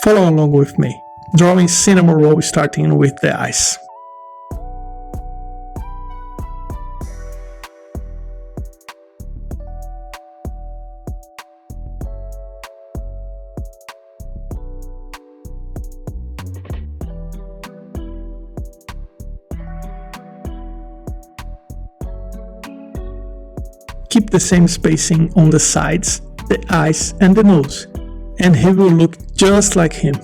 Follow along with me, drawing Cinnamoroll starting with the eyes. Keep the same spacing on the sides, the eyes and the nose, and he will look just like him.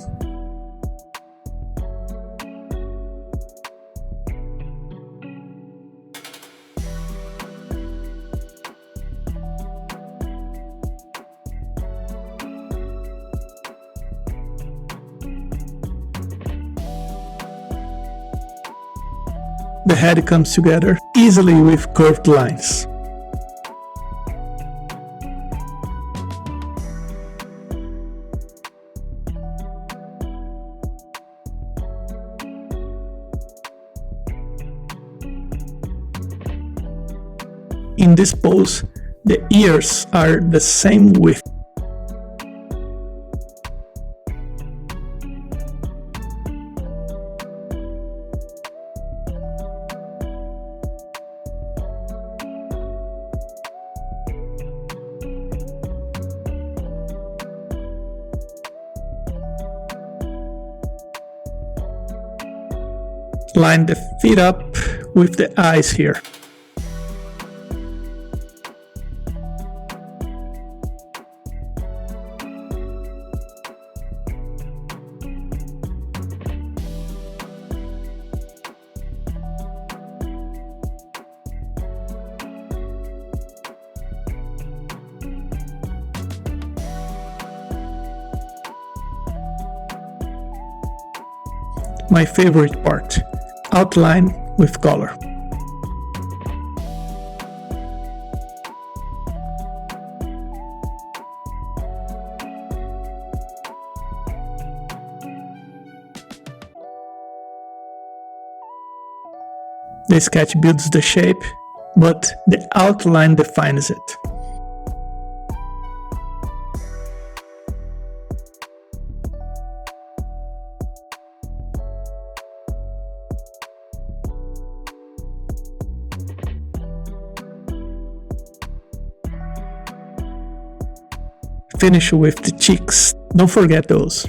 The head comes together easily with curved lines. In this pose, the ears are the same width. Line the feet up with the eyes here. My favorite part, outline with color. The sketch builds the shape, but the outline defines it. Finish with the cheeks, don't forget those.